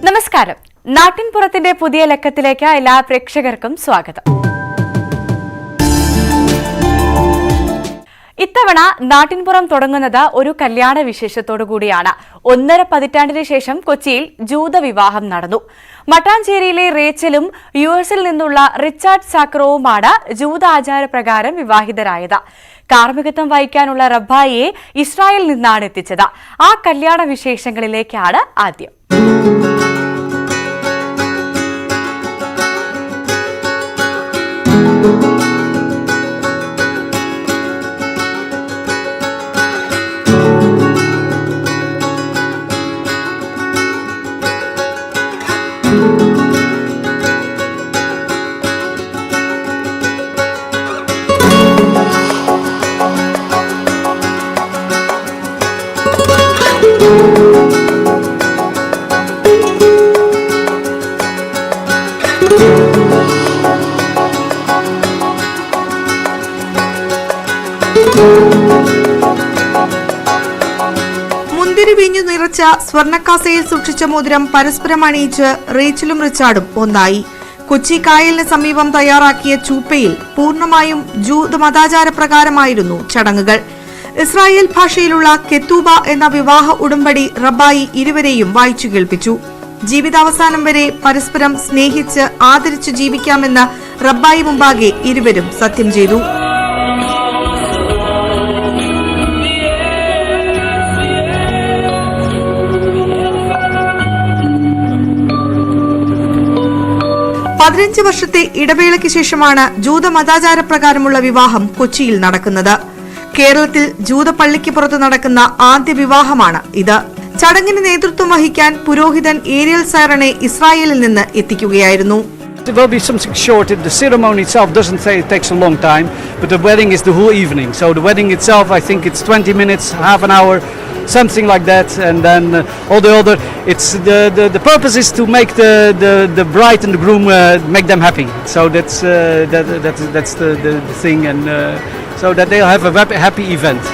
നമസ്കാരം. നാട്ടിൻപുറത്തിന്റെ പുതിയ ലക്കത്തിലേക്ക് എല്ലാ പ്രേക്ഷകർക്കും സ്വാഗതം. ഇത്തവണ നാട്ടിൻപുറം തുടങ്ങുന്നത് ഒരു കല്യാണ വിശേഷത്തോടു കൂടിയാണ്. 1.5 പതിറ്റാണ്ടിന് ശേഷം കൊച്ചിയിൽ ജൂതവിവാഹം നടന്നു. മട്ടാഞ്ചേരിയിലെ റേച്ചലും യുഎസിൽ നിന്നുള്ള റിച്ചാർഡ് സാക്രോവുമാണ് ജൂതാചാരപ്രകാരം വിവാഹിതരായത്. കാർമ്മികത്വം വഹിക്കാനുള്ള റബ്ബായിയെ ഇസ്രായേലിൽ നിന്നാണ് എത്തിച്ചത്. ആ കല്യാണ വിശേഷങ്ങളിലേക്കാണ് ആദ്യം. മുന്തിരി വീഞ്ഞു നിറച്ച സ്വർണ്ണക്കാസയിൽ സൂക്ഷിച്ച മോതിരം പരസ്പരം അണിയിച്ച് റേച്ചലും റിച്ചാർഡും ഒന്നായി. കൊച്ചി കായലിന് സമീപം തയ്യാറാക്കിയ ചൂപ്പയിൽ പൂർണ്ണമായും ജൂത മതാചാരപ്രകാരമായിരുന്നു ചടങ്ങുകൾ. ഇസ്രായേൽ ഭാഷയിലുള്ള കെത്തൂബ എന്ന വിവാഹ ഉടമ്പടി റബ്ബായി ഇരുവരെയും വായിച്ചു കേൾപ്പിച്ചു. ജീവിതാവസാനം വരെ പരസ്പരം സ്നേഹിച്ച് ആദരിച്ചു ജീവിക്കാമെന്ന് റബ്ബായി മുമ്പാകെ ഇരുവരും സത്യം ചെയ്തു. പതിനഞ്ച് വർഷത്തെ ഇടവേളയ്ക്ക് ശേഷമാണ് ജൂത മതാചാരപ്രകാരമുള്ള വിവാഹം കൊച്ചിയിൽ നടക്കുന്നത്. കേരളത്തിൽ ജൂത പള്ളിക്ക് പുറത്ത് നടക്കുന്ന ആദ്യ വിവാഹമാണ് ഇത്. ചടങ്ങിന് നേതൃത്വം വഹിക്കാൻ പുരോഹിതൻ ഏരിയൽ സൈറനെ ഇസ്രായേലിൽ നിന്ന് എത്തിക്കുകയായിരുന്നു. It will be something short. The ceremony itself doesn't say it takes a long time, but the wedding is the whole evening. So the wedding itself, I think it's 20 minutes, half an hour, something like that, and then all the other. It's the purpose is to make the bride and the groom make them happy. So that's the thing, and so that they'll have a happy event.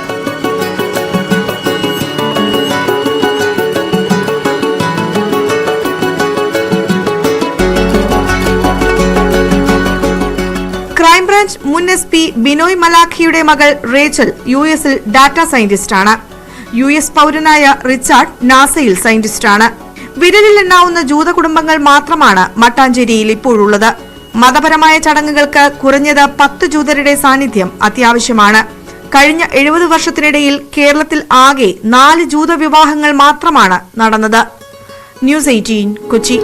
Crime branch മുൻ SP Binoy മലാഖിയുടെ മകൾ Rachel യുഎസിൽ data സയന്റിസ്റ്റാണ്. US പൗരനായ Richard നാസയിൽ സയന്റിസ്റ്റാണ്. വിരലിൽ എണ്ണാവുന്ന ജൂത കുടുംബങ്ങൾ മാത്രമാണ് മട്ടാഞ്ചേരിയിൽ ഇപ്പോഴുള്ളത്. മതപരമായ ചടങ്ങുകൾക്ക് കുറഞ്ഞത് 10 ജൂതരുടെ സാന്നിധ്യം അത്യാവശ്യമാണ്. കഴിഞ്ഞ 70 വർഷത്തിനിടയിൽ കേരളത്തിൽ ആകെ 4 ജൂത വിവാഹങ്ങൾ മാത്രമാണ് നടന്നത്. ന്യൂസ് 18 കൊച്ചി.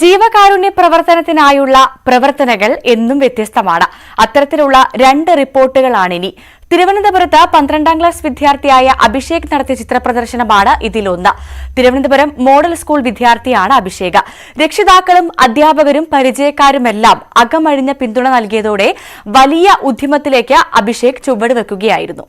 ജീവകാരുണ്യ പ്രവർത്തനത്തിനായുള്ള പ്രവർത്തനങ്ങൾ എന്നും വ്യത്യസ്തമാണ്. അത്തരത്തിലുള്ള 2 റിപ്പോർട്ടുകളാണിനി. തിരുവനന്തപുരത്ത് 12ാം ക്ലാസ് വിദ്യാർത്ഥിയായ അഭിഷേക് നടത്തിയ ചിത്രപ്രദർശനമാണ് ഇതിലൊന്ന്. തിരുവനന്തപുരം മോഡൽ സ്കൂൾ വിദ്യാർത്ഥിയാണ് അഭിഷേക്. രക്ഷിതാക്കളും അധ്യാപകരും പരിചയക്കാരുമെല്ലാം അകമഴിഞ്ഞ പിന്തുണ നൽകിയതോടെ വലിയ ഉദ്യമത്തിലേക്ക് അഭിഷേക് ചുവടുവെക്കുകയായിരുന്നു.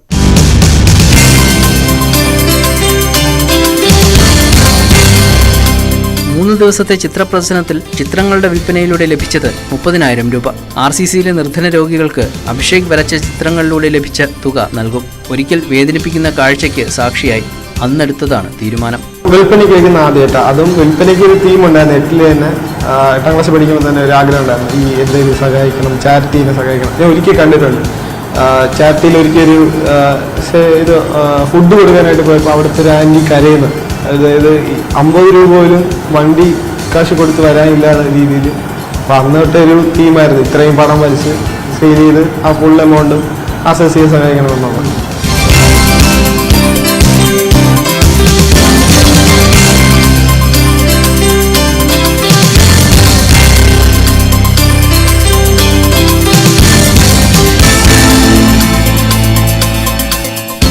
മൂന്ന് ദിവസത്തെ ചിത്രപ്രദർശനത്തിൽ ചിത്രങ്ങളുടെ വിൽപ്പനയിലൂടെ ലഭിച്ചത് 30,000 രൂപ. RCCയിലെ നിർധന രോഗികൾക്ക് അഭിഷേക് വരച്ച ചിത്രങ്ങളിലൂടെ ലഭിച്ച തുക നൽകും. ഒരിക്കൽ വേദനിപ്പിക്കുന്ന കാഴ്ചയ്ക്ക് സാക്ഷിയായി അന്നെടുത്തതാണ് തീരുമാനം. വിൽപ്പനയ്ക്ക് വയ്ക്കുന്ന ആദ്യമായിട്ട് അതും വിൽപ്പനയ്ക്ക് ഒരു തീം ഉണ്ടായിരുന്നു. 8ൽ തന്നെ 8ാം ക്ലാസ് പഠിക്കുമ്പോൾ തന്നെ ഒരു ആഗ്രഹം ഉണ്ടായിരുന്നു, ഈ എന്തെങ്കിലും സഹായിക്കണം, ചാരിറ്റീനെ സഹായിക്കണം. ഞാൻ ഒരിക്കൽ കണ്ടിട്ടുണ്ട്. ചാരിറ്റിയിൽ ഒരിക്കലും ഇത് ഫുഡ് കൊടുക്കാനായിട്ട് പോയപ്പോൾ അവിടുത്തെ ഒരു ആൻറ്റി കരയുന്നു. അതായത് 50 രൂപ പോലും വണ്ടി കാശ് കൊടുത്ത് വരാനില്ലാത്ത രീതിയിൽ. അപ്പം അന്നത്തെ ഒരു തീമായിരുന്നു, ഇത്രയും പണം വലിച്ച് സെയിൽ ചെയ്ത് ആ ഫുൾ എമൗണ്ടും ആ സസ്യം സഹായിക്കണമെന്നുള്ളത്.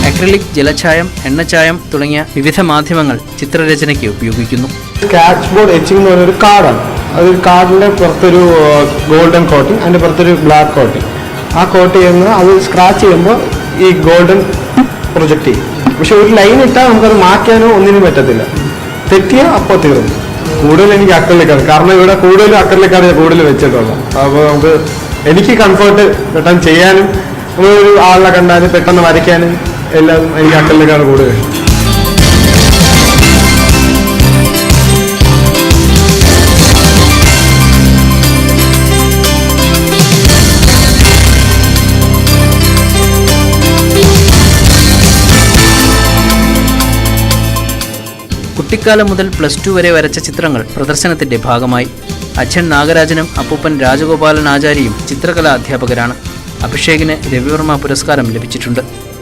അക്രിലിക്, ജലഛായം, എണ്ണച്ചായം തുടങ്ങിയ വിവിധ മാധ്യമങ്ങൾ ചിത്രരചനയ്ക്ക് ഉപയോഗിക്കുന്നു. സ്കാച്ച് ബോർഡ് എച്ചിങ് എന്ന് പറഞ്ഞൊരു കാർഡാണ്. അതൊരു കാർഡിൻ്റെ പുറത്തൊരു ഗോൾഡൻ കോട്ടിങ്, അതിൻ്റെ പുറത്തൊരു ബ്ലാക്ക് കോട്ടിങ്. ആ കോട്ട് ചെയ്യുന്നത് അത് സ്ക്രാച്ച് ചെയ്യുമ്പോൾ ഈ ഗോൾഡൻ പ്രൊജക്റ്റ് ചെയ്യും. പക്ഷെ ഒരു ലൈൻ ഇട്ടാൽ നമുക്കത് മാറ്റാനോ ഒന്നിനും പറ്റത്തില്ല. തെറ്റിയാൽ അപ്പോൾ തീർന്നു. കൂടുതൽ എനിക്ക് അക്രിലിക്കാണ്, കാരണം ഇവിടെ കൂടുതലും അക്രിലിക്കാണ് ഞാൻ കൂടുതൽ വെച്ചിട്ടുള്ളത്. അപ്പോൾ എനിക്ക് കംഫർട്ട് പെട്ടെന്ന് ചെയ്യാനും നമ്മളൊരു ആളിനെ കണ്ടാൽ പെട്ടെന്ന് വരയ്ക്കാനും എല്ലാം എനിക്ക് അക്കലിലേക്കാണ് കൂടുതൽ. കുട്ടിക്കാലം മുതൽ +2 വരെ വരച്ച ചിത്രങ്ങൾ പ്രദർശനത്തിന്റെ ഭാഗമായി. അച്ഛൻ നാഗരാജനും അപ്പൂപ്പൻ രാജഗോപാലൻ ആചാര്യയും ചിത്രകലാ അധ്യാപകരാണ്. അഭിഷേകിന് രവിവർമ്മ പുരസ്കാരം ലഭിച്ചിട്ടുണ്ട്.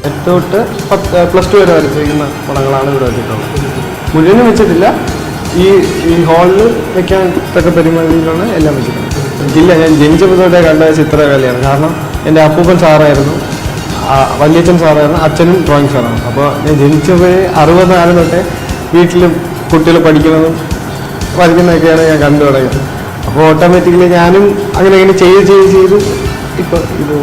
8 തൊട്ട് +2 വരെ വരച്ചിരിക്കുന്ന പടങ്ങളാണ് ഇവിടെ വെച്ചിട്ടുള്ളത്. മുഴുവനും വെച്ചിട്ടില്ല. ഈ ഹാളിൽ വെക്കാൻ തക്ക പരിമിതിയിലാണ് എല്ലാം വെച്ചിട്ടുള്ളത്. ഇല്ല, ഞാൻ ജനിച്ചപ്പോൾ തൊട്ടേ കണ്ട ചിത്രകലയാണ്. കാരണം എൻ്റെ അപ്പൂപ്പൻ സാറായിരുന്നു, വല്യച്ഛൻ സാറായിരുന്നു, അച്ഛനും ഡ്രോയിങ് സാറാണ്. അപ്പോൾ ഞാൻ ജനിച്ചപ്പോൾ 64 തൊട്ടേ വീട്ടിലും കുട്ടികൾ പഠിക്കുന്നതും വരയ്ക്കുന്നതൊക്കെയാണ് ഞാൻ കണ്ടു തുടങ്ങിയത്. അപ്പോൾ ഓട്ടോമാറ്റിക്കലി ഞാനും അങ്ങനെ ചെയ്ത് ഇപ്പോൾ ഇത്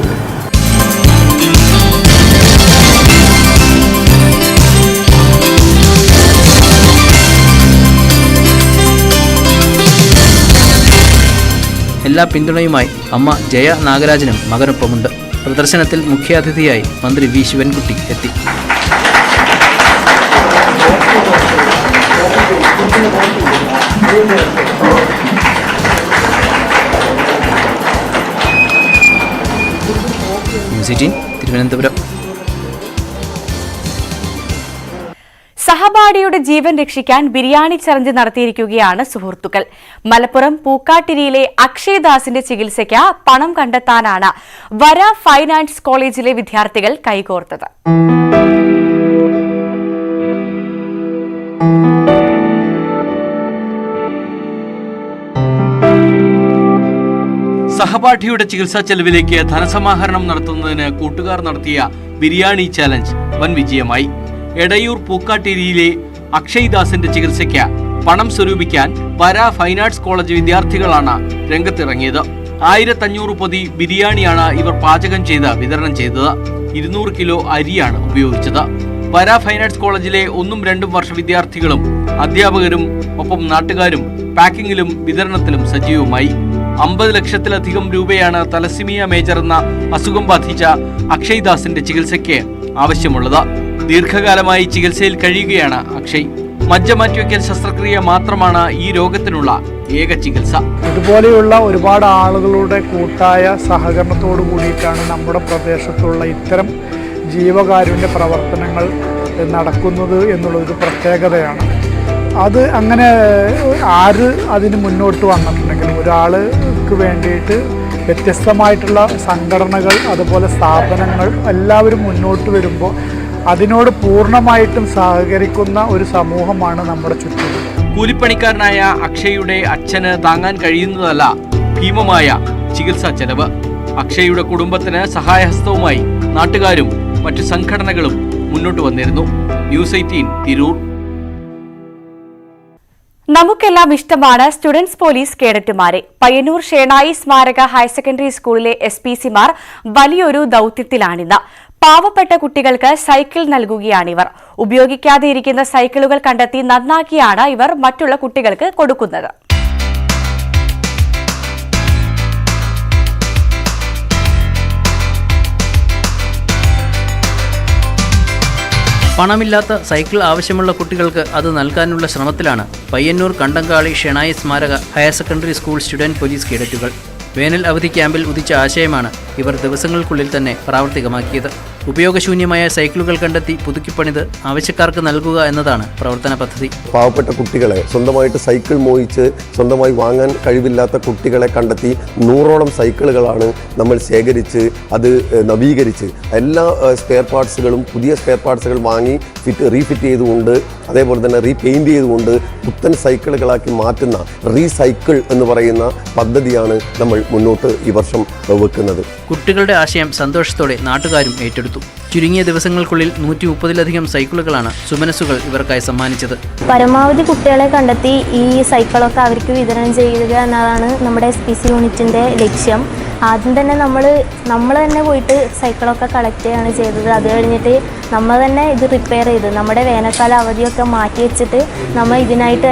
എല്ലാ പിന്തുണയുമായി അമ്മ ജയ നാഗരാജനും മകനൊപ്പമുണ്ട്. പ്രദർശനത്തിൽ മുഖ്യാതിഥിയായി മന്ത്രി വി ശിവൻകുട്ടി എത്തി. ന്യൂസ് 18 തിരുവനന്തപുരം. സഹപാഠിയുടെ ജീവൻ രക്ഷിക്കാൻ ബിരിയാണി ചലഞ്ച് നടത്തിയിരിക്കുകയാണ് സുഹൃത്തുക്കൾ. മലപ്പുറം പൂക്കാട്ടിരിയിലെ അക്ഷയ്ദാസിന്റെ ചികിത്സയ്ക്ക് പണം കണ്ടെത്താനാണ് വര ഫൈൻ ആർട്സ് കോളേജിലെ വിദ്യാർത്ഥികൾ കൈകോർത്തത്. സഹപാഠിയുടെ ചികിത്സാ ചെലവിലേക്ക് ധനസമാഹരണം നടത്തുന്നതിന് കൂട്ടുകാർ നടത്തിയ ബിരിയാണി ചാലഞ്ച് വൻ വിജയമായി. എടയൂർ പൂക്കാട്ടിരിയിലെ അക്ഷയ്ദാസിന്റെ ചികിത്സയ്ക്ക് പണം സ്വരൂപിക്കാൻ വര ഫൈൻ ആർട്സ് കോളേജ് വിദ്യാർത്ഥികളാണ് രംഗത്തിറങ്ങിയത്. 1500 പൊതി ബിരിയാണിയാണ് ഇവർ പാചകം ചെയ്ത് വിതരണം ചെയ്തത്. 200 കിലോ അരിയാണ് ഉപയോഗിച്ചത്. വര ഫൈൻ ആർട്സ് കോളേജിലെ 1ഉം 2ഉം വർഷ വിദ്യാർത്ഥികളും അധ്യാപകരും ഒപ്പം നാട്ടുകാരും പാക്കിങ്ങിലും വിതരണത്തിലും സജീവമായി. 50 ലക്ഷത്തിലധികം രൂപയാണ് തലസിമിയ മേജർ എന്ന അസുഖം ബാധിച്ച അക്ഷയ്ദാസിന്റെ ചികിത്സയ്ക്ക് ആവശ്യമുള്ളത്. ദീർഘകാലമായി ചികിത്സയിൽ കഴിയുകയാണ് അക്ഷയ്. മജ്ജ മാറ്റിവെക്കൽ ശസ്ത്രക്രിയ മാത്രമാണ് ഈ രോഗത്തിനുള്ള ഏക ചികിത്സ. ഇതുപോലെയുള്ള ഒരുപാട് ആളുകളുടെ കൂട്ടായ സഹകരണത്തോടു കൂടിയിട്ടാണ് നമ്മുടെ പ്രദേശത്തുള്ള ഇത്തരം ജീവകാരുണ്യ പ്രവർത്തനങ്ങൾ നടക്കുന്നത് എന്നുള്ളൊരു പ്രത്യേകതയാണ്. അത് അങ്ങനെ ആര് അതിന് മുന്നോട്ട് വന്നിട്ടുണ്ടെങ്കിലും ഒരാൾക്ക് വേണ്ടിയിട്ട് വ്യത്യസ്തമായിട്ടുള്ള സംഘടനകൾ അതുപോലെ സ്ഥാപനങ്ങൾ എല്ലാവരും മുന്നോട്ട് വരുമ്പോൾ അതിനോട് പൂർണ്ണമായിട്ടും സഹകരിക്കുന്ന ഒരു സമൂഹമാണ് നമ്മുടെ ചുറ്റും. കൂലിപ്പണിക്കാരനായ അക്ഷയുടെ അച്ഛന് താങ്ങാൻ കഴിയുന്നതല്ല ഭീമമായ ചികിത്സാ ചെലവ്. അക്ഷയുടെ കുടുംബത്തിന് സഹായഹസ്തവുമായി നാട്ടുകാരും മറ്റു സംഘടനകളും മുന്നോട്ട് വന്നിരുന്നു. ന്യൂസ് 18 തിരൂർ. നമുക്കെല്ലാം ഇഷ്ടമാണ് സ്റ്റുഡൻസ് പോലീസ് കേഡറ്റുമാരെ. പയ്യന്നൂർ ഷേണായി സ്മാരക ഹയർ സെക്കൻഡറി സ്കൂളിലെ SPCമാർ വലിയൊരു ദൌത്യത്തിലാണിന്ന്. പാവപ്പെട്ട കുട്ടികൾക്ക് സൈക്കിൾ നൽകുകയാണിവർ. ഉപയോഗിക്കാതെ ഇരിക്കുന്ന സൈക്കിളുകൾ കണ്ടെത്തി നന്നാക്കിയാണ് ഇവർ മറ്റുള്ള കുട്ടികൾക്ക് കൊടുക്കുന്നത്. പണമില്ലാത്ത സൈക്കിൾ ആവശ്യമുള്ള കുട്ടികൾക്ക് അത് നൽകാനുള്ള ശ്രമത്തിലാണ് പയ്യന്നൂർ കണ്ടങ്കാളി ഷെണായി സ്മാരക higher secondary school student police കേഡറ്റുകൾ. വേനൽ അവധി ക്യാമ്പിൽ ഉദിച്ച ആശയമാണ് ഇവർ ദിവസങ്ങൾക്കുള്ളിൽ തന്നെ പ്രാവർത്തികമാക്കിയത്. ഉപയോഗശൂന്യമായ സൈക്കിളുകൾ കണ്ടെത്തി പുതുക്കിപ്പണിത് ആവശ്യക്കാർക്ക് നൽകുക എന്നതാണ് പ്രവർത്തന പദ്ധതി. പാവപ്പെട്ട കുട്ടികളെ സ്വന്തമായിട്ട് സൈക്കിൾ മോഹിച്ച് സ്വന്തമായി വാങ്ങാൻ കഴിവില്ലാത്ത കുട്ടികളെ കണ്ടെത്തി 100ഓളം സൈക്കിളുകളാണ് നമ്മൾ ശേഖരിച്ച് അത് നവീകരിച്ച് എല്ലാ സ്പെയർ പാർട്സുകളും പുതിയ സ്പെയർ പാർട്സുകൾ വാങ്ങി റീഫിറ്റ് ചെയ്തുകൊണ്ട് അതേപോലെ തന്നെ റീപെയിൻറ്റ് ചെയ്തുകൊണ്ട് പുത്തൻ സൈക്കിളുകളാക്കി മാറ്റുന്ന റീസൈക്കിൾ എന്ന് പറയുന്ന പദ്ധതിയാണ് നമ്മൾ മുന്നോട്ട് ഈ വർഷം വെക്കുന്നത്. കുട്ടികളുടെ ആശയം സന്തോഷത്തോടെ നാട്ടുകാരും ഏറ്റെടുത്തു. ചുരുങ്ങിയ ദിവസങ്ങൾക്കുള്ളിൽ 130ലധികം സൈക്കിളുകളാണ് സുമനസുകൾ ഇവർക്കായി സമ്മാനിച്ചത്. പരമാവധി കുട്ടികളെ കണ്ടെത്തി ഈ സൈക്കിളൊക്കെ അവർക്ക് വിതരണം ചെയ്യുക എന്നതാണ് നമ്മുടെ SPC യൂണിറ്റിൻ്റെ ലക്ഷ്യം. ആദ്യം തന്നെ നമ്മൾ തന്നെ പോയിട്ട് സൈക്കിളൊക്കെ കളക്ട് ചെയ്യുകയാണ് ചെയ്തത്. അത് കഴിഞ്ഞിട്ട് നമ്മൾ തന്നെ ഇത് റിപ്പയർ ചെയ്ത് നമ്മുടെ വേനൽക്കാല അവധിയൊക്കെ മാറ്റി വെച്ചിട്ട് നമ്മൾ ഇതിനായിട്ട്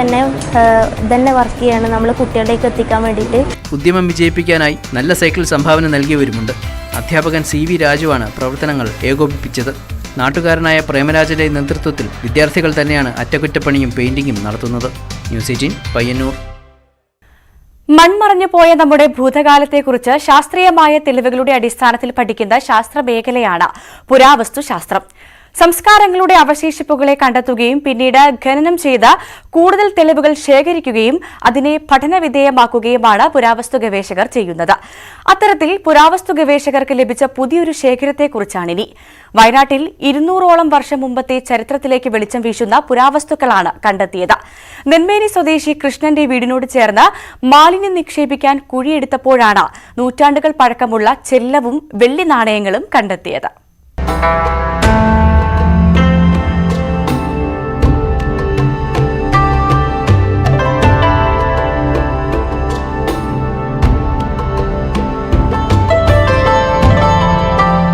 തന്നെ വർക്ക് ചെയ്യാണ് നമ്മൾ കുട്ടികളിലേക്ക് എത്തിക്കാൻ വേണ്ടിയിട്ട്. ഉദ്യമം വിജയിപ്പിക്കാനായി നല്ല സൈക്കിൾ സംഭാവന നൽകിയവരുമുണ്ട്. അധ്യാപകൻ CV രാജുവാണ് പ്രവർത്തനങ്ങൾ ഏകോപിപ്പിച്ചത്. നാട്ടുകാരനായ പ്രേമരാജന്റെ നേതൃത്വത്തിൽ വിദ്യാർത്ഥികൾ തന്നെയാണ് അറ്റകുറ്റപ്പണിയും പെയിന്റിങ്ങും നടത്തുന്നത്. ന്യൂസ് 18 പയ്യന്നൂർ. മൺമറഞ്ഞു പോയ നമ്മുടെ ഭൂതകാലത്തെക്കുറിച്ച് ശാസ്ത്രീയമായ തെളിവുകളുടെ അടിസ്ഥാനത്തിൽ പഠിക്കുന്ന ശാസ്ത്രമേഖലയാണ് പുരാവസ്തുശാസ്ത്രം. സംസ്കാരങ്ങളുടെ അവശേഷിപ്പുകളെ കണ്ടെത്തുകയും പിന്നീട് ഖനനം ചെയ്ത് കൂടുതൽ തെളിവുകൾ ശേഖരിക്കുകയും അതിനെ പഠനവിധേയമാക്കുകയുമാണ് പുരാവസ്തു ഗവേഷകർ ചെയ്യുന്നത്. അത്തരത്തിൽ പുരാവസ്തു ഗവേഷകർക്ക് ലഭിച്ച പുതിയൊരു ശേഖരത്തെക്കുറിച്ചാണിനി. വയനാട്ടിൽ 200ഓളം വർഷം മുമ്പത്തെ ചരിത്രത്തിലേക്ക് വെളിച്ചം വീശുന്ന പുരാവസ്തുക്കളാണ് കണ്ടെത്തിയത്. നെന്മേനി സ്വദേശി കൃഷ്ണന്റെ വീടിനോട് ചേർന്ന് മാലിന്യം നിക്ഷേപിക്കാൻ കുഴിയെടുത്തപ്പോഴാണ് നൂറ്റാണ്ടുകൾ പഴക്കമുള്ള ചെല്ലവും വെള്ളി നാണയങ്ങളും കണ്ടെത്തിയത്.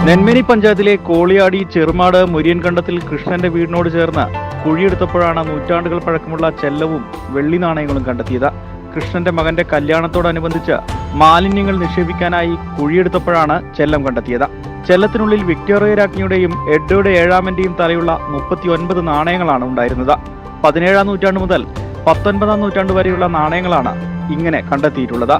നെന്മേനി പഞ്ചായത്തിലെ കോളിയാടി ചെറുമാട് മുരിയൻകണ്ടത്തിൽ കൃഷ്ണന്റെ വീടിനോട് ചേർന്ന് കുഴിയെടുത്തപ്പോഴാണ് നൂറ്റാണ്ടുകൾ പഴക്കമുള്ള ചെല്ലവും വെള്ളി നാണയങ്ങളും കണ്ടെത്തിയത്. കൃഷ്ണന്റെ മകന്റെ കല്യാണത്തോടനുബന്ധിച്ച് മാലിന്യങ്ങൾ നിക്ഷേപിക്കാനായി കുഴിയെടുത്തപ്പോഴാണ് ചെല്ലം കണ്ടെത്തിയത്. ചെല്ലത്തിനുള്ളിൽ വിക്ടോറിയ രാജ്ഞിയുടെയും എഡ്വേർഡ് ഏഴാമന്റെയും തലയുള്ള 39 നാണയങ്ങളാണ് ഉണ്ടായിരുന്നത്. 17ആം നൂറ്റാണ്ട് മുതൽ 19ആം നൂറ്റാണ്ട് വരെയുള്ള നാണയങ്ങളാണ് ഇങ്ങനെ കണ്ടെത്തിയിട്ടുള്ളത്.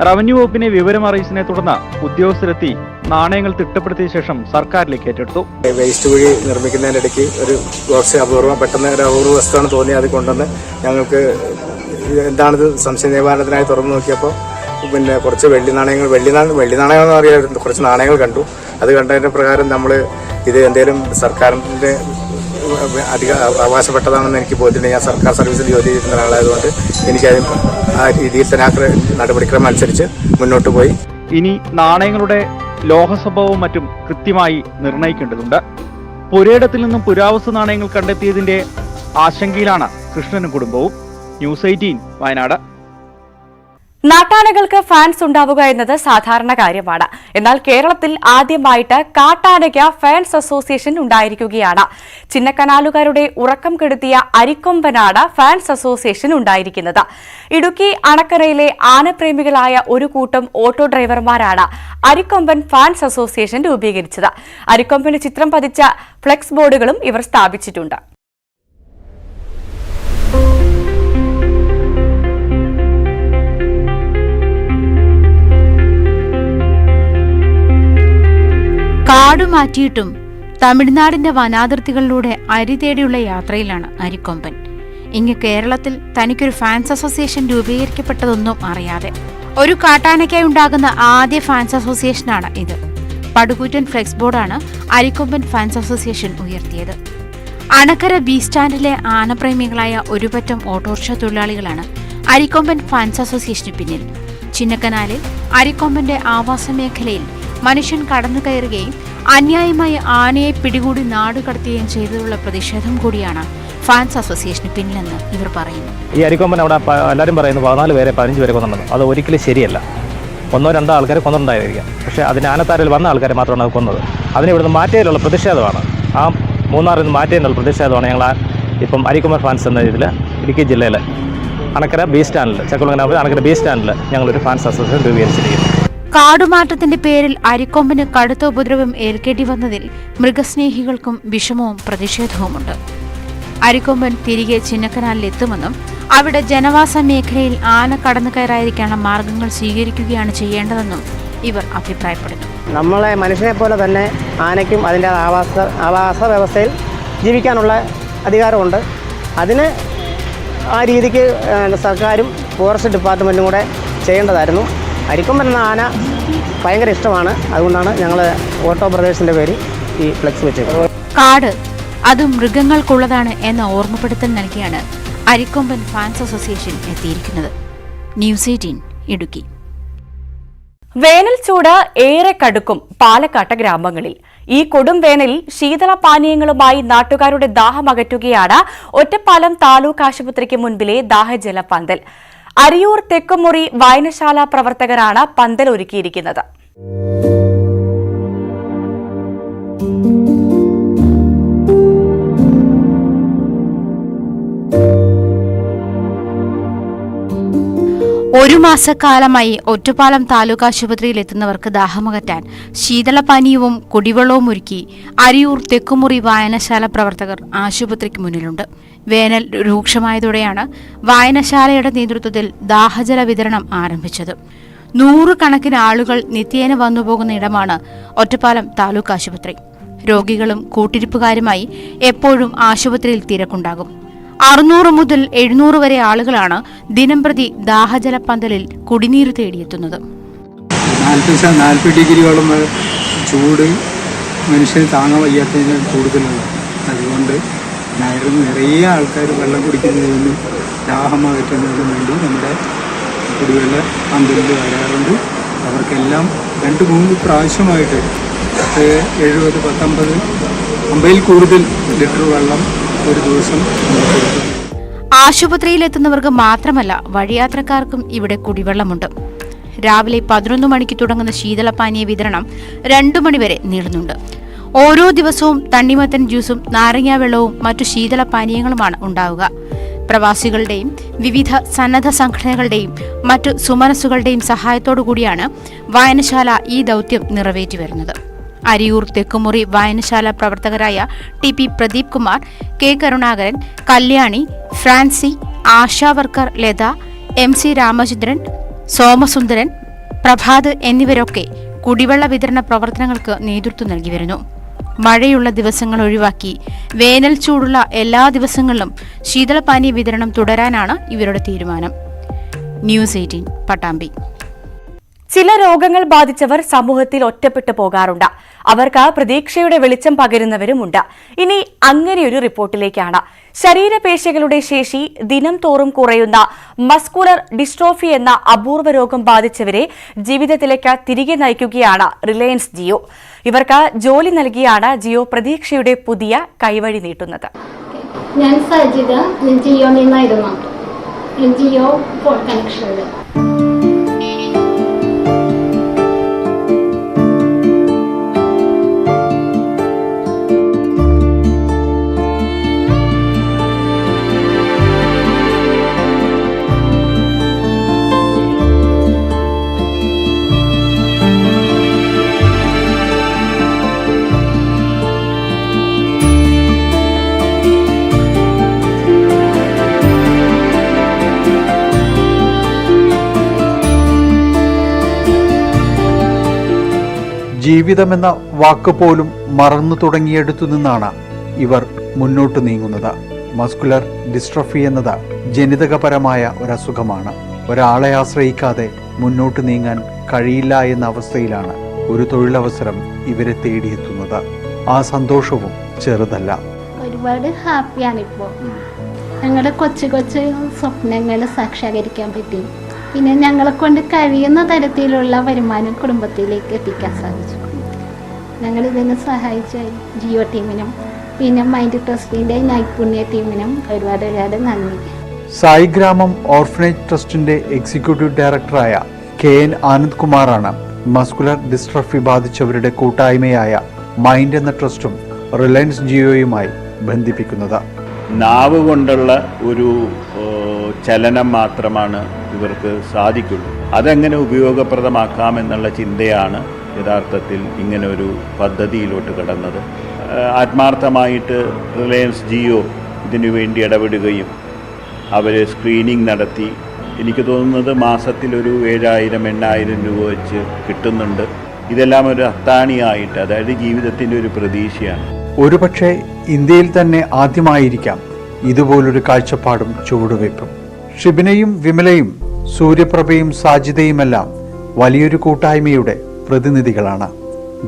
റവന്യൂ വകുപ്പിനെ വിവരം അറിയിച്ചതിനെ തുടർന്ന് ഉദ്യോഗസ്ഥരെത്തി നാണയങ്ങൾ തിട്ടപ്പെടുത്തിയ ശേഷം സർക്കാരിലേക്ക് ഏറ്റെടുത്തു. വേസ്റ്റ് കുഴി നിർമ്മിക്കുന്നതിനിടയ്ക്ക് ഒരു കുറച്ച് അപൂർവം പെട്ടെന്ന് ഒരു അപൂർവ വസ്തുവാണ് തോന്നി. അത് കൊണ്ടുവന്ന് ഞങ്ങൾക്ക് എന്താണിത് സംശയ നിവാരണത്തിനായി തുറന്നു നോക്കിയപ്പോൾ പിന്നെ കുറച്ച് വെള്ളി നാണയമെന്ന് അറിയാം, കുറച്ച് നാണയങ്ങൾ കണ്ടു. അത് കണ്ടതിന്റെ പ്രകാരം നമ്മൾ ഇത് എന്തെങ്കിലും സർക്കാരിന്റെ അധിക അവകാശപ്പെട്ടതാണെന്ന് എനിക്ക് ബോധ്യമുണ്ട്. ഞാൻ സർക്കാർ സർവീസിൽ ജോലി ചെയ്യുന്ന ഒരാളായതുകൊണ്ട് എനിക്കത് ആ രീതിയിൽ തന്നെ നടപടിക്രമം അനുസരിച്ച് മുന്നോട്ട് പോയി. ഇനി നാണയങ്ങളുടെ ലോഹസ്വഭാവവും മറ്റും കൃത്യമായി നിർണയിക്കേണ്ടതുണ്ട്. പുരയിടത്തിൽ നിന്നും പുരാവസ്തു നാണയങ്ങൾ കണ്ടെത്തിയതിന്റെ ആശങ്കയിലാണ് കൃഷ്ണനും കുടുംബവും. ന്യൂസ് 18 വയനാട്. നാട്ടാനകൾക്ക് ഫാൻസ് ഉണ്ടാവുക എന്നത് സാധാരണ കാര്യമാണ്. എന്നാൽ കേരളത്തിൽ ആദ്യമായിട്ട് കാട്ടാനയ്ക്ക് ഫാൻസ് അസോസിയേഷൻ ഉണ്ടായിരിക്കുകയാണ്. ചിന്നക്കനാലുകാരുടെ ഉറക്കം കെടുത്തിയ അരിക്കൊമ്പനാണ് ഫാൻസ് അസോസിയേഷൻ ഉണ്ടായിരിക്കുന്നത്. ഇടുക്കി അണക്കരയിലെ ആനപ്രേമികളായ ഒരു കൂട്ടം ഓട്ടോ ഡ്രൈവർമാരാണ് അരിക്കൊമ്പൻ ഫാൻസ് അസോസിയേഷൻ രൂപീകരിച്ചത്. അരിക്കൊമ്പന് ചിത്രം പതിച്ച ഫ്ലെക്സ് ബോർഡുകളും ഇവർ സ്ഥാപിച്ചിട്ടുണ്ട്. കാട് മാറ്റിയിട്ടും തമിഴ്നാടിന്റെ വനാതിർത്തികളിലൂടെ അരി തേടിയുള്ള യാത്രയിലാണ് അരിക്കൊമ്പൻ. ഇങ്ങ് കേരളത്തിൽ തനിക്കൊരു ഫാൻസ് അസോസിയേഷൻ രൂപീകരിക്കപ്പെട്ടതൊന്നും അറിയാതെ ഒരു കാട്ടാനയ്ക്കായി ഉണ്ടാകുന്ന ആദ്യ ഫാൻസ് അസോസിയേഷനാണ് ഇത്. പടുകൂറ്റൻ ഫ്ലെക്സ് ബോർഡാണ് അരിക്കൊമ്പൻ ഫാൻസ് അസോസിയേഷൻ ഉയർത്തിയത്. അണക്കര ബി സ്റ്റാൻഡിലെ ആനപ്രേമികളായ ഒരുപറ്റം ഓട്ടോറിക്ഷ തൊഴിലാളികളാണ് അരിക്കൊമ്പൻ ഫാൻസ് അസോസിയേഷന് പിന്നിൽ. ചിന്നക്കനാലിൽ അരിക്കൊമ്പന്റെ ആവാസ മേഖലയിൽ മനുഷ്യൻ കടന്നു കയറുകയും അന്യായമായി ആനയെ പിടികൂടി നാടുകടത്തുകയും ചെയ്തതിലുള്ള പ്രതിഷേധം കൂടിയാണ് ഫാൻസ് അസോസിയേഷന് പിന്നിലെന്ന് ഇവർ പറയുന്നു. ഈ അരിക്കൊമ്പൻ അവിടെ എല്ലാവരും പറയുന്നു 14 പേരെ 15 പേരെ കൊന്നിട്ടുണ്ട്. അത് ഒരിക്കലും ശരിയല്ല. 1-2 ആൾക്കാരെ കൊന്നിട്ടുണ്ടായിരിക്കാം. പക്ഷേ അതിന് ആനത്താരിൽ വന്ന ആൾക്കാരെ മാത്രമാണ് അത് കൊന്നത്. അതിനെ ഇവിടുന്ന് മാറ്റിയതിലുള്ള പ്രതിഷേധമാണ്. ആ മൂന്നാറിൽ നിന്ന് മാറ്റിയതിനുള്ള പ്രതിഷേധമാണ് ഞങ്ങൾ ഇപ്പം അരിക്കൊമ്പൻ ഫാൻസ് എന്ന ഇതിൽ ഇടുക്കി ജില്ലയിൽ അണക്കര ബി സ്റ്റാൻഡിൽ ചക്കുളങ്ങനാവ് അണക്കര ബി സ്റ്റാൻഡിൽ ഞങ്ങളൊരു ഫാൻസ് അസോസിയേഷൻ രൂപീകരിച്ചിരിക്കുന്നു. കാടുമാറ്റത്തിന്റെ പേരിൽ അരിക്കൊമ്പന് കടുത്ത ഉപദ്രവം ഏൽക്കേണ്ടി വന്നതിൽ മൃഗസ്നേഹികൾക്കും വിഷമവും പ്രതിഷേധവുമുണ്ട്. അരിക്കൊമ്പൻ തിരികെ ചിന്നക്കനാലിലെത്തുമെന്നും അവിടെ ജനവാസ മേഖലയിൽ ആന കടന്നു കയറാതിരിക്കാനുള്ള മാർഗങ്ങൾ സ്വീകരിക്കുകയാണ് ചെയ്യേണ്ടതെന്നും ഇവർ അഭിപ്രായപ്പെടുന്നു. നമ്മളെ മനുഷ്യനെ പോലെ തന്നെ ആനയ്ക്കും അതിൻ്റെ ആവാസ വ്യവസ്ഥയിൽ ജീവിക്കാനുള്ള അധികാരമുണ്ട്. അതിന് ആ രീതിക്ക് സർക്കാരും ഫോറസ്റ്റ് ഡിപ്പാർട്ട്മെൻറ്റും കൂടെ ചെയ്യേണ്ടതായിരുന്നു. അരിക്കൊമ്പൻ എന്ന ആന ഭയങ്കര ഇഷ്ടമാണ്. അതുകൊണ്ടാണ് ഞങ്ങൾ ഓട്ടോ ബ്രദേഴ്സിൻ്റെ പേര് ഈ ഫ്ലെക്സ് വെച്ചത്. കാട് അത് മൃഗങ്ങൾക്കുള്ളതാണ് എന്ന ഓർമ്മപ്പെടുത്തൽ നൽകിയാണ് അരിക്കൊമ്പൻ ഫാൻസ് അസോസിയേഷൻ എത്തിയിരിക്കുന്നത്. ന്യൂസ് 18 ഇടുക്കി. വേനൽ ചൂട് ഏറെ കടുക്കും പാലക്കാട്ട് ഗ്രാമങ്ങളിൽ. ഈ കൊടും വേനലിൽ ശീതള പാനീയങ്ങളുമായി നാട്ടുകാരുടെ ദാഹം അകറ്റുകയാണ് ഒറ്റപ്പാലം താലൂക്ക് ആശുപത്രിക്ക് മുൻപിലെ ദാഹജല പന്തൽ. അരിയൂർ തെക്കുമുറി വായനശാല പ്രവർത്തകരാണ് പന്തൽ ഒരുക്കിയിരിക്കുന്നത്. ഒരു മാസക്കാലമായി ഒറ്റപ്പാലം താലൂക്ക് ആശുപത്രിയിൽ എത്തുന്നവർക്ക് ദാഹമകറ്റാൻ ശീതളപാനീയവും കുടിവെള്ളവും ഒരുക്കി അരിയൂർ തെക്കുമുറി വായനശാല പ്രവർത്തകർ ആശുപത്രിക്ക് മുന്നിലുണ്ട്. വേനൽ രൂക്ഷമായതോടെയാണ് വായനശാലയുടെ നേതൃത്വത്തിൽ ദാഹജല വിതരണം ആരംഭിച്ചത്. 100 കണക്കിന് ആളുകൾ നിത്യേന വന്നുപോകുന്ന ഇടമാണ് ഒറ്റപ്പാലം താലൂക്ക് ആശുപത്രി. രോഗികളും കൂട്ടിരിപ്പുകാരുമായി എപ്പോഴും ആശുപത്രിയിൽ തിരക്കുണ്ടാകും. 600 മുതൽ 700 വരെ ആളുകളാണ് ദിനംപ്രതി ദാഹജല പന്തലിൽ കുടിനീര് തേടിയെത്തുന്നത്. 40 ഡിഗ്രിയോളം ചൂട് മനുഷ്യന് താങ്ങാൻ വയ്യാത്തതിന് കൂടുതലുള്ളത്. അതുകൊണ്ട് നിറയെ ആൾക്കാർ വെള്ളം കുടിക്കുന്നതിനും ദാഹം അകറ്റുന്നതിനും വേണ്ടി നമ്മുടെ കുടിവെള്ള പന്തലിൽ വരാറുണ്ട്. അവർക്കെല്ലാം 2-3 പ്രാവശ്യമായിട്ട് 70, 50 കൂടുതൽ ലിറ്റർ വെള്ളം ഒരു ദിവസം. ആശുപത്രിയിലെത്തുന്നവർക്ക് മാത്രമല്ല, വഴിയാത്രക്കാർക്കും ഇവിടെ കുടിവെള്ളമുണ്ട്. രാവിലെ 11 മണിക്ക് തുടങ്ങുന്ന ശീതളപാനീയ വിതരണം 2 മണിവരെ നീളുന്നുണ്ട്. ഓരോ ദിവസവും തണ്ണിമത്തൻ ജ്യൂസും നാരങ്ങാ വെള്ളവും മറ്റു ശീതളപാനീയങ്ങളുമാണ് ഉണ്ടാവുക. പ്രവാസികളുടെയും വിവിധ സന്നദ്ധ സംഘടനകളുടെയും മറ്റു സുമനസ്സുകളുടെയും സഹായത്തോടു കൂടിയാണ് വായനശാല ഈ ദൗത്യം നിറവേറ്റിവരുന്നത്. അരിയൂർ തെക്കുമുറി വായനശാല പ്രവർത്തകരായ T P Pradeep Kumar, K Karunakaran, Kalyani, Francy, ASHA worker Latha, M C Ramachandran, Somasundaran, Prabhath എന്നിവരൊക്കെ കുടിവെള്ള വിതരണ പ്രവർത്തനങ്ങൾക്ക് നേതൃത്വം നൽകി വരുന്നു. മഴയുള്ള ദിവസങ്ങൾ ഒഴിവാക്കി വേനൽ ചൂടുള്ള എല്ലാ ദിവസങ്ങളിലും ശീതളപാനീയ വിതരണം തുടരാനാണ് ഇവരുടെ തീരുമാനം. ന്യൂസ് 18 പട്ടാമ്പി. ചില രോഗങ്ങൾ ബാധിച്ചവർ സമൂഹത്തിൽ ഒറ്റപ്പെട്ടു പോകാറുണ്ട്. അവർക്ക് പ്രതീക്ഷയുടെ വെളിച്ചം പകരുന്നവരുമുണ്ട്. ഇനി അങ്ങനെയൊരു റിപ്പോർട്ടിലേക്കാണ്. ശരീരപേശികളുടെ ശേഷി ദിനം തോറും കുറയുന്ന മസ്കുലർ ഡിസ്ട്രോഫി എന്ന അപൂർവ രോഗം ബാധിച്ചവരെ ജീവിതത്തിലേക്ക് തിരികെ നയിക്കുകയാണ് റിലയൻസ് ജിയോ. ഇവർക്ക് ജോലി നൽകിയാണ് ജിയോ പ്രതീക്ഷയുടെ പുതിയ കൈവഴി നീട്ടുന്നത്. ഞാൻ സജിത, ജിയോ നിന്നായിരുന്നു. ജിയോ ഫോൺ കണക്ഷനിൽ ജീവിതമെന്ന വാക്ക് പോലും മറന്നു തുടങ്ങിയെടുത്തു നിന്നാണ് ഇവർ മുന്നോട്ട് നീങ്ങുന്നത്. മസ്കുലർ ഡിസ്ട്രോഫി എന്നത് ജനിതകപരമായ ഒരസുഖമാണ്. ഒരാളെ ആശ്രയിക്കാതെ മുന്നോട്ട് നീങ്ങാൻ കഴിയില്ല എന്ന അവസ്ഥയിലാണ് ഒരു തൊഴിലവസരം ഇവരെ തേടിയെത്തുന്നത്. ആ സന്തോഷവും ചെറുതല്ല. ഒരുപാട് ഹാപ്പിയാണ്. ഇപ്പോൾ ഞങ്ങളുടെ കൊച്ചു സ്വപ്നങ്ങൾ സാക്ഷാത്കരിക്കാൻ പറ്റി. പിന്നെ ഞങ്ങളെ കൊണ്ട് കഴിയുന്ന തരത്തിലുള്ള വരുമാനം കുടുംബത്തിലേക്ക് എത്തിക്കാൻ സാധിച്ചു. ഞങ്ങൾ ഇതിനെ സഹായിച്ച ജിയോ ടീമിനും പിന്നെ മൈൻഡ് ട്രസ്റ്റിൻ്റെ നൈപുണ്യ ടീമിനും ഒരുപാട് നന്ദി. സായിഗ്രാമം ഓർഫനേജ് ട്രസ്റ്റിന്റെ എക്സിക്യൂട്ടീവ് ഡയറക്ടറായ KN ആനന്ദ് കുമാറാണ് മസ്കുലർ ഡിസ്ട്രോഫി ബാധിച്ചവരുടെ കൂട്ടായ്മയായ മൈൻഡ് എന്ന ട്രസ്റ്റും റിലയൻസ് ജിയോയുമായി ബന്ധിപ്പിക്കുന്നത്. നാവ് കൊണ്ടുള്ള ഒരു ചലനം മാത്രമാണ് ഇവർക്ക് സാധിക്കുള്ളൂ. അതെങ്ങനെ ഉപയോഗപ്രദമാക്കാമെന്നുള്ള ചിന്തയാണ് യഥാർത്ഥത്തിൽ ഇങ്ങനെ ഒരു പദ്ധതിയിലോട്ട് കടന്നത്. ആത്മാർത്ഥമായിട്ട് റിലയൻസ് ജിയോ ഇതിനു വേണ്ടി ഇടപെടുകയും അവർ സ്ക്രീനിങ് നടത്തി. എനിക്ക് തോന്നുന്നത് മാസത്തിലൊരു 7,000-8,000 രൂപ വെച്ച് കിട്ടുന്നുണ്ട്. ഇതെല്ലാം ഒരു അത്താണിയായിട്ട്, അതായത് ജീവിതത്തിൻ്റെ ഒരു പ്രതീക്ഷയാണ്. ഒരുപക്ഷെ ഇന്ത്യയിൽ തന്നെ ആദ്യമായിരിക്കാം ഇതുപോലൊരു കാഴ്ചപ്പാടും ചുവടുവയ്പും. ഷിബിനയും വിമലയും സൂര്യപ്രഭയും സാജിതയുമെല്ലാം വലിയൊരു കൂട്ടായ്മയുടെ പ്രതിനിധികളാണ്.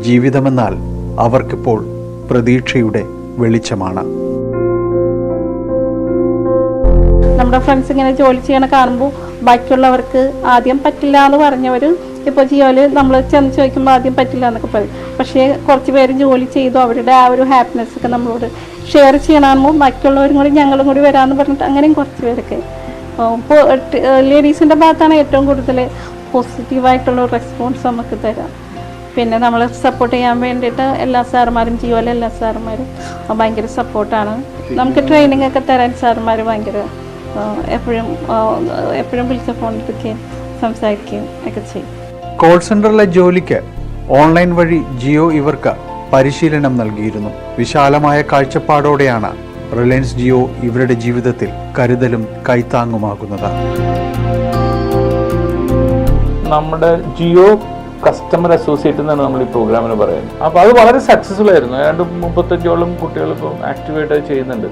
ജീവിതമെന്നാൽ അവർക്കിപ്പോൾ പ്രതീക്ഷയുടെ വെളിച്ചമാണ്. നമ്മുടെ ഫ്രണ്ട്സ് ഇങ്ങനെ ജോലി ചെയ്യണ കാണുമ്പോൾ ബാക്കിയുള്ളവർക്ക് ആദ്യം പറ്റില്ല എന്ന് പറഞ്ഞവർ ഇപ്പോൾ ജിയോയിൽ നമ്മൾ ചെന്ന് ചോദിക്കുമ്പോൾ ആദ്യം പറ്റില്ല എന്നൊക്കെ പറയും. പക്ഷേ കുറച്ച് പേര് ജോലി ചെയ്തു അവരുടെ ആ ഒരു ഹാപ്പിനെസ് ഒക്കെ നമ്മളോട് ഷെയർ ചെയ്യണമെങ്കിൽ ബാക്കിയുള്ളവരും കൂടി ഞങ്ങളും കൂടി വരാമെന്ന് പറഞ്ഞിട്ട് അങ്ങനെയും കുറച്ച് പേരൊക്കെ. ഇപ്പോൾ ലേഡീസിൻ്റെ ഭാഗത്താണ് ഏറ്റവും കൂടുതൽ പോസിറ്റീവായിട്ടുള്ള റെസ്പോൺസ് നമുക്ക് തരാം. പിന്നെ നമ്മൾ സപ്പോർട്ട് ചെയ്യാൻ വേണ്ടിയിട്ട് എല്ലാ സാറുമാരും ജിയോയിലെ എല്ലാ സാറുമാരും ഭയങ്കര സപ്പോർട്ടാണ്. നമുക്ക് ട്രെയിനിങ് ഒക്കെ തരാൻ സാറുമാർ ഭയങ്കര എപ്പോഴും വിളിച്ച ഫോൺ എടുക്കുകയും സംസാരിക്കുകയും ഒക്കെ ചെയ്യും. കോൾ സെന്ററിലെ ജോലിക്ക് ഓൺലൈൻ വഴി ജിയോ ഇവർക്ക് പരിശീലനം നൽകിയിരുന്നു. വിശാലമായ കാഴ്ചപ്പാടോടെയാണ് റിലയൻസ് ജിയോ ഇവരുടെ ജീവിതത്തിൽ കരുതലും കൈത്താങ്ങുമാകുന്നത്. നമ്മുടെ ജിയോ കസ്റ്റമർ അസോസിയേറ്റ് എന്നാണ് നമ്മൾ ഈ പ്രോഗ്രാമിന് പറയുന്നത്. അപ്പോൾ അത് വളരെ സക്സസ്ഫുൾ ആയിരുന്നു. ഏതാണ്ട് 35ഓളം കുട്ടികൾ ഇപ്പോൾ ആക്ടിവേറ്റ് ചെയ്യുന്നുണ്ട്.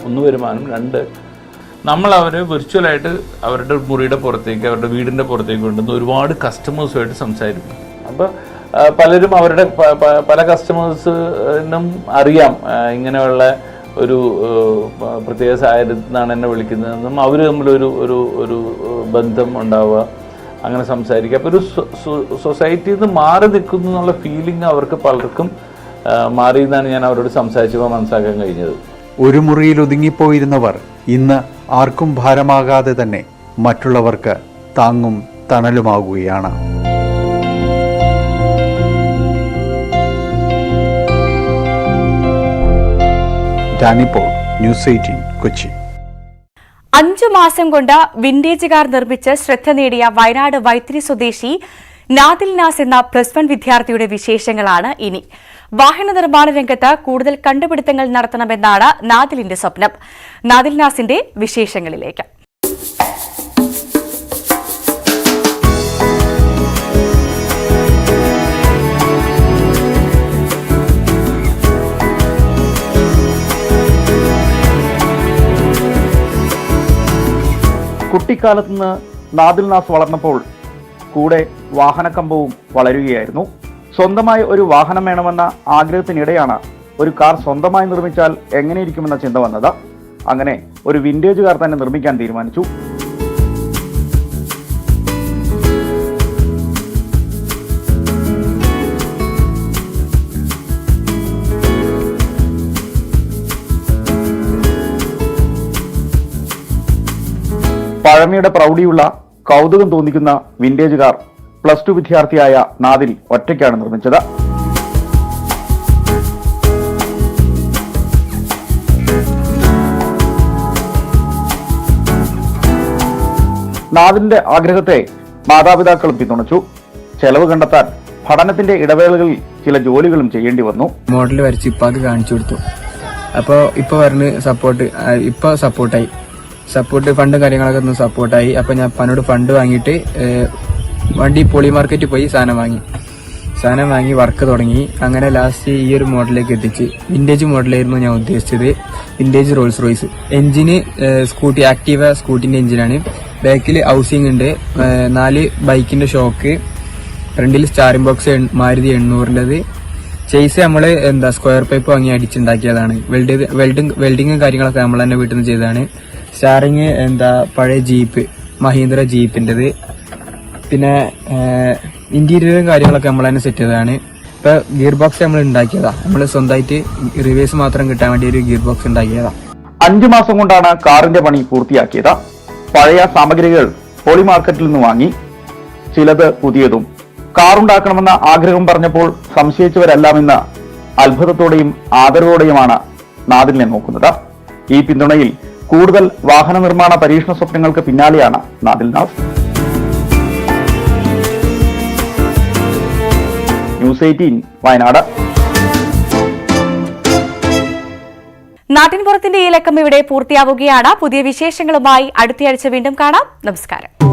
1 വരുമാനം, 2 നമ്മൾ അവർ വിർച്വലായിട്ട് അവരുടെ മുറിയുടെ പുറത്തേക്ക്, അവരുടെ വീടിൻ്റെ പുറത്തേക്ക് കൊണ്ടുവന്ന് ഒരുപാട് കസ്റ്റമേഴ്സുമായിട്ട് സംസാരിക്കും. അപ്പോൾ പലരും അവരുടെ പല കസ്റ്റമേഴ്സിനും അറിയാം ഇങ്ങനെയുള്ള ഒരു പ്രത്യേക സാഹചര്യത്തിൽ നിന്നാണ് എന്നെ വിളിക്കുന്നതെന്നും അവർ തമ്മിലൊരു ഒരു ഒരു ബന്ധം ഉണ്ടാവുക, അങ്ങനെ സംസാരിക്കുക. അപ്പോൾ ഒരു സൊസൈറ്റിയിൽ നിന്ന് മാറി നിൽക്കുന്നു എന്നുള്ള ഫീലിംഗ് അവർക്ക് പലർക്കും മാറിയെന്നാണ് ഞാൻ അവരോട് സംസാരിച്ചപ്പോൾ മനസ്സിലാക്കാൻ കഴിഞ്ഞത്. ഒരു മുറിയിൽ ഒതുങ്ങിപ്പോയിരുന്നവർ ഇന്ന് ആർക്കും ഭാരമാകാതെ തന്നെ മറ്റുള്ളവർക്ക് താങ്ങും തണലുമാകുകയാണ്. ഡാനിപ്പോൾ ന്യൂസ് 18 കൊച്ചി. 5 മാസം കൊണ്ട് വിന്റേജ് കാർ നിർമ്മിച്ച് ശ്രദ്ധ നേടിയ വയനാട് വൈത്തിരി സ്വദേശി നാദിൽ നാസ് എന്ന +1 വിദ്യാർത്ഥിയുടെ വിശേഷങ്ങളാണ് ഇനി. വാഹന നിർമ്മാണ രംഗത്ത് കൂടുതൽ കണ്ടുപിടുത്തങ്ങൾ നടത്തണമെന്നാണ് നാദിലിന്റെ സ്വപ്നം. നാദിൽ നാസിന്റെ വിശേഷങ്ങളിലേക്ക്. കുട്ടിക്കാലത്ത് നിന്ന് നാദിൽ നാസ് വളർന്നപ്പോൾ കൂടെ വാഹനക്കമ്പവും വളരുകയായിരുന്നു. സ്വന്തമായി ഒരു വാഹനം വേണമെന്ന ആഗ്രഹത്തിനിടെയാണ് ഒരു കാർ സ്വന്തമായി നിർമ്മിച്ചാൽ എങ്ങനെയിരിക്കുമെന്ന ചിന്ത വന്നത്. അങ്ങനെ ഒരു വിന്റേജ് കാർ തന്നെ നിർമ്മിക്കാൻ തീരുമാനിച്ചു. പഴമയുടെ പ്രൗഢിയുള്ള കൗതുകം തോന്നിക്കുന്ന വിന്റേജ് കാർ +2 വിദ്യാർത്ഥിയായ നാദിൽ ഒറ്റയ്ക്കാണ് നിർമ്മിച്ചത്. നാദിലിന്റെ ആഗ്രഹത്തെ മാതാപിതാക്കളും പിന്തുണച്ചു. ചെലവ് കണ്ടെത്താൻ പഠനത്തിന്റെ ഇടവേളകളിൽ ചില ജോലികളും ചെയ്യേണ്ടി വന്നു. മോഡൽ വരച്ച് ഇപ്പാക്ക് കാണിച്ചു കൊടുത്തു. അപ്പോൾ ഇപ്പൊ പറഞ്ഞ് സപ്പോർട്ടായി ഫണ്ടും കാര്യങ്ങളൊക്കെ ഒന്ന് സപ്പോർട്ടായി. അപ്പോൾ ഞാൻ പനോട് ഫണ്ട് വാങ്ങിയിട്ട് വണ്ടി പോളി മാർക്കറ്റിൽ പോയി സാധനം വാങ്ങി വർക്ക് തുടങ്ങി. അങ്ങനെ ലാസ്റ്റ് ഈ ഒരു മോഡലിലേക്ക് എത്തിച്ച്. വിന്റേജ് മോഡലായിരുന്നു ഞാൻ ഉദ്ദേശിച്ചത്. Vintage Rolls Royce. എഞ്ചിന് സ്കൂട്ടി ആക്റ്റീവ സ്കൂട്ടിന്റെ എഞ്ചിനാണ്. ബാക്കിൽ ഹൗസിംഗ് ഉണ്ട്. 4 ബൈക്കിന്റെ ഷോക്ക്. ഫ്രണ്ടിൽ സ്റ്റാറിംഗ് ബോക്സ് മാരുതി 800-ൻ്റെത്. ചേസ് നമ്മൾ സ്ക്വയർ പൈപ്പ് വാങ്ങി അടിച്ചുണ്ടാക്കിയതാണ്. വെൽഡിങ്ങും കാര്യങ്ങളൊക്കെ നമ്മൾ തന്നെ വീട്ടിൽ നിന്ന് ചെയ്തതാണ്. സ്റ്റാറിങ് പഴയ ജീപ്പ് മഹീന്ദ്ര ജീപ്പിൻ്റെത്. പിന്നെ ഇന്റീരിയറും കാര്യങ്ങളൊക്കെ നമ്മൾ തന്നെ സെറ്റ് ചെയ്തതാണ്. ഇപ്പൊ ഗിയർ ബോക്സ് നമ്മൾ ഉണ്ടാക്കിയതാ. നമ്മൾ സ്വന്തമായിട്ട് റിവേഴ്സ് മാത്രം കിട്ടാൻ വേണ്ടി ഒരു ഗിയർ ബോക്സ് ഉണ്ടാക്കിയതാ. 5 മാസം കൊണ്ടാണ് കാറിന്റെ പണി പൂർത്തിയാക്കിയത്. പഴയ സാമഗ്രികൾ പോളി മാർക്കറ്റിൽ നിന്ന് വാങ്ങി, ചിലത് പുതിയതും. കാറുണ്ടാക്കണമെന്ന ആഗ്രഹം പറഞ്ഞപ്പോൾ സംശയിച്ചവരെല്ലാമെന്ന് അത്ഭുതത്തോടെയും ആദരവോടെയുമാണ് നാദിലിനെ നോക്കുന്നത്. ഈ പിന്തുണയിൽ കൂടുതൽ വാഹന നിർമ്മാണ പരീക്ഷണ സ്വപ്നങ്ങൾക്ക് പിന്നാലെയാണ് നാദിൽ നാസ്. ന്യൂസ് 18 വയനാട്. നാട്ടിൻപുറത്തിന്റെ ഈ ലക്കം ഇവിടെ പൂർത്തിയാവുകയാണ്. പുതിയ വിശേഷങ്ങളുമായി അടുത്തയാഴ്ച വീണ്ടും കാണാം. നമസ്കാരം.